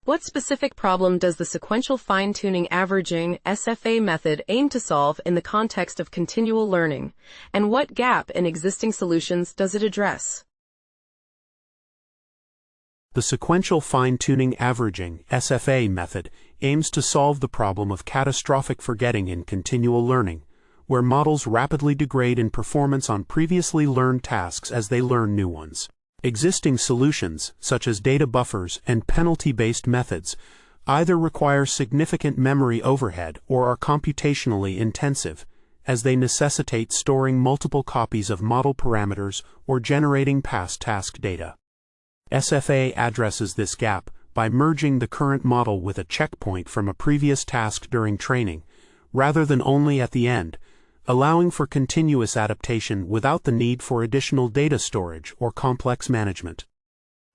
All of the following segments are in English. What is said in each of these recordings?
What specific problem does the sequential fine-tuning averaging (SFA) method aim to solve in the context of continual learning, and what gap in existing solutions does it address? The sequential fine-tuning averaging (SFA) method aims to solve the problem of catastrophic forgetting in continual learning, where models rapidly degrade in performance on previously learned tasks as they learn new ones. Existing solutions, such as data buffers and penalty-based methods, either require significant memory overhead or are computationally intensive, as they necessitate storing multiple copies of model parameters or generating past task data. SFA addresses this gap by merging the current model with a checkpoint from a previous task during training, rather than only at the end, allowing for continuous adaptation without the need for additional data storage or complex management.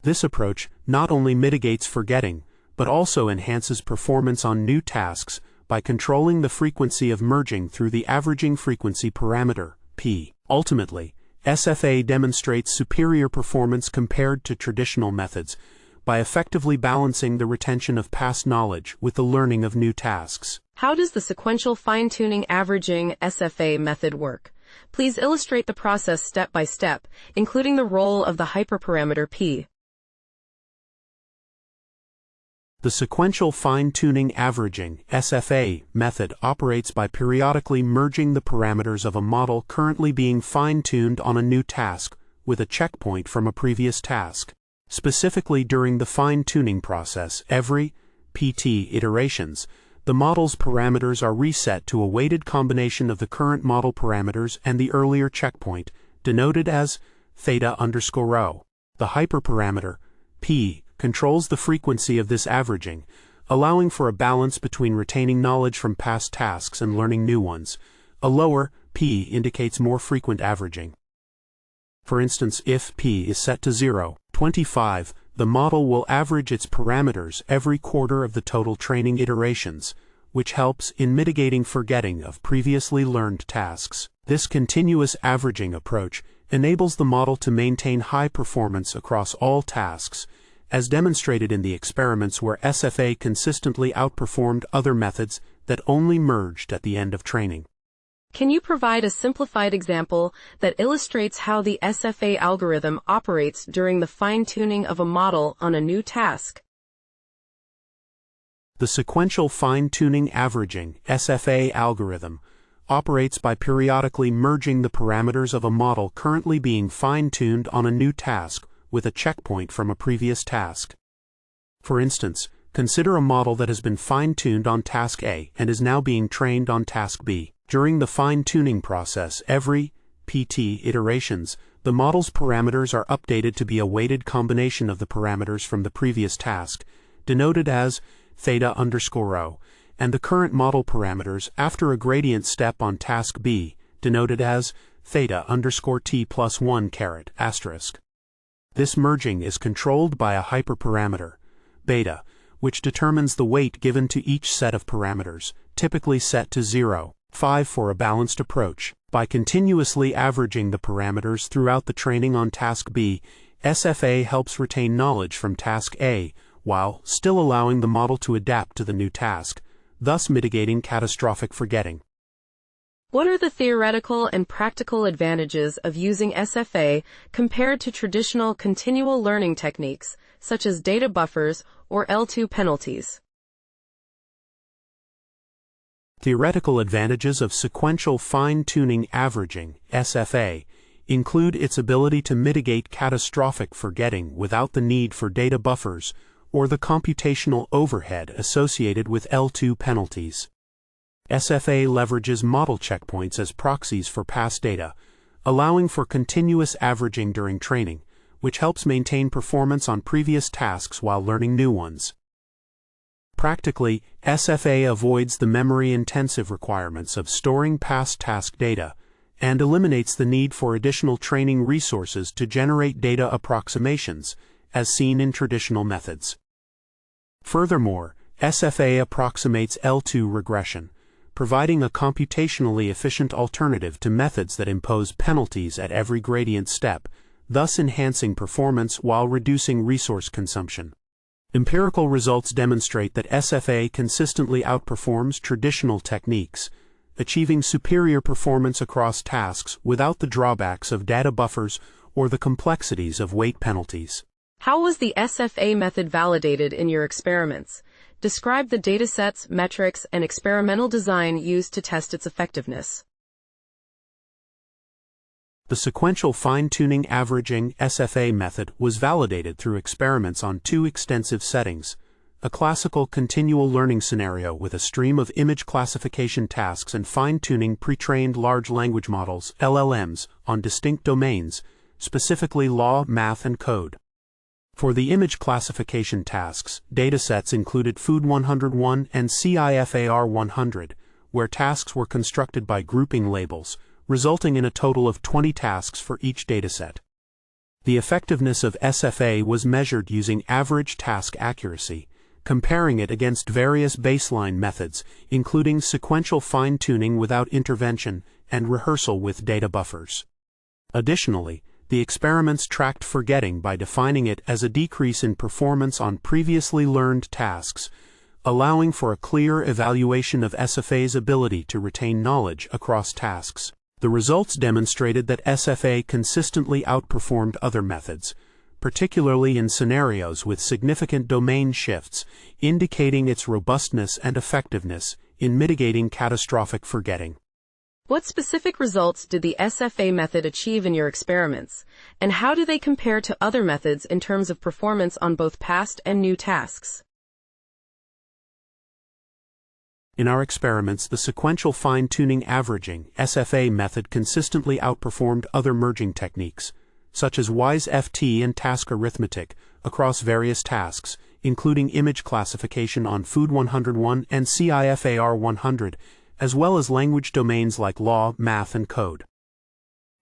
This approach not only mitigates forgetting, but also enhances performance on new tasks by controlling the frequency of merging through the averaging frequency parameter, p. Ultimately, SFA demonstrates superior performance compared to traditional methods by effectively balancing the retention of past knowledge with the learning of new tasks. How does the sequential fine-tuning averaging (SFA) method work? Please illustrate the process step by step, including the role of the hyperparameter p. The sequential fine-tuning averaging (SFA) method operates by periodically merging the parameters of a model currently being fine-tuned on a new task with a checkpoint from a previous task. Specifically, during the fine-tuning process, every PT iterations, the model's parameters are reset to a weighted combination of the current model parameters and the earlier checkpoint, denoted as theta_ρ. The hyperparameter, p, controls the frequency of this averaging, allowing for a balance between retaining knowledge from past tasks and learning new ones. A lower p indicates more frequent averaging. For instance, if p is set to 0.25, the model will average its parameters every quarter of the total training iterations, which helps in mitigating forgetting of previously learned tasks. This continuous averaging approach enables the model to maintain high performance across all tasks, as demonstrated in the experiments where SFA consistently outperformed other methods that only merged at the end of training. Can you provide a simplified example that illustrates how the SFA algorithm operates during the fine-tuning of a model on a new task? The sequential fine-tuning averaging (SFA) algorithm operates by periodically merging the parameters of a model currently being fine-tuned on a new task with a checkpoint from a previous task. For instance, consider a model that has been fine-tuned on task A and is now being trained on task B. During the fine-tuning process, every PT iterations, the model's parameters are updated to be a weighted combination of the parameters from the previous task, denoted as theta_ρ, and the current model parameters after a gradient step on task B, denoted as theta_t+1 ***. This merging is controlled by a hyperparameter, beta, which determines the weight given to each set of parameters, typically set to 0.5 for a balanced approach. By continuously averaging the parameters throughout the training on task B, SFA helps retain knowledge from task A while still allowing the model to adapt to the new task, thus mitigating catastrophic forgetting. What are the theoretical and practical advantages of using SFA compared to traditional continual learning techniques, such as data buffers or L2 penalties? Theoretical advantages of sequential fine-tuning averaging (SFA) include its ability to mitigate catastrophic forgetting without the need for data buffers or the computational overhead associated with L2 penalties. SFA leverages model checkpoints as proxies for past data, allowing for continuous averaging during training, which helps maintain performance on previous tasks while learning new ones. Practically, SFA avoids the memory-intensive requirements of storing past task data and eliminates the need for additional training resources to generate data approximations, as seen in traditional methods. Furthermore, SFA approximates L2 regression, providing a computationally efficient alternative to methods that impose penalties at every gradient step, thus enhancing performance while reducing resource consumption. Empirical results demonstrate that SFA consistently outperforms traditional techniques, achieving superior performance across tasks without the drawbacks of data buffers or the complexities of weight penalties. How was the SFA method validated in your experiments? Describe the datasets, metrics, and experimental design used to test its effectiveness. The sequential fine-tuning averaging SFA method was validated through experiments on two extensive settings: a classical continual learning scenario with a stream of image classification tasks and fine-tuning pre-trained large language models (LLMs) on distinct domains, specifically law, math, and code. For the image classification tasks, datasets included Food 101 and CIFAR 100, where tasks were constructed by grouping labels, resulting in a total of 20 tasks for each dataset. The effectiveness of SFA was measured using average task accuracy, comparing it against various baseline methods, including sequential fine-tuning without intervention and rehearsal with data buffers. Additionally, the experiments tracked forgetting by defining it as a decrease in performance on previously learned tasks, allowing for a clear evaluation of SFA's ability to retain knowledge across tasks. The results demonstrated that SFA consistently outperformed other methods, particularly in scenarios with significant domain shifts, indicating its robustness and effectiveness in mitigating catastrophic forgetting. What specific results did the SFA method achieve in your experiments, and how do they compare to other methods in terms of performance on both past and new tasks? In our experiments, the sequential fine-tuning averaging (SFA) method consistently outperformed other merging techniques, such as WISE-FT and task arithmetic, across various tasks, including image classification on Food 101 and CIFAR 100, as well as language domains like law, math, and code.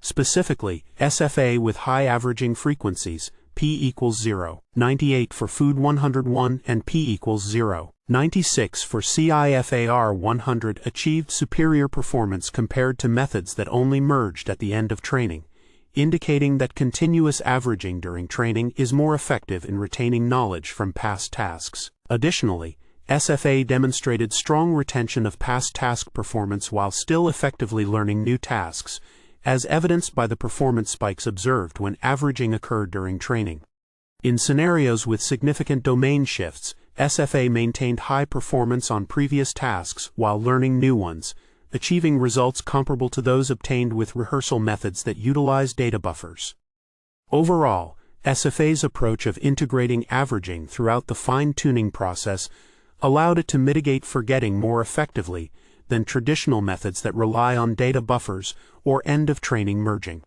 Specifically, SFA with high averaging frequencies, p equals 0.98 for Food 101 and p equals 0.96 for CIFAR 100 achieved superior performance compared to methods that only merged at the end of training, indicating that continuous averaging during training is more effective in retaining knowledge from past tasks. Additionally, SFA demonstrated strong retention of past task performance while still effectively learning new tasks, as evidenced by the performance spikes observed when averaging occurred during training. In scenarios with significant domain shifts, SFA maintained high performance on previous tasks while learning new ones, achieving results comparable to those obtained with rehearsal methods that utilize data buffers. Overall, SFA's approach of integrating averaging throughout the fine-tuning process allowed it to mitigate forgetting more effectively than traditional methods that rely on data buffers or end-of-training merging.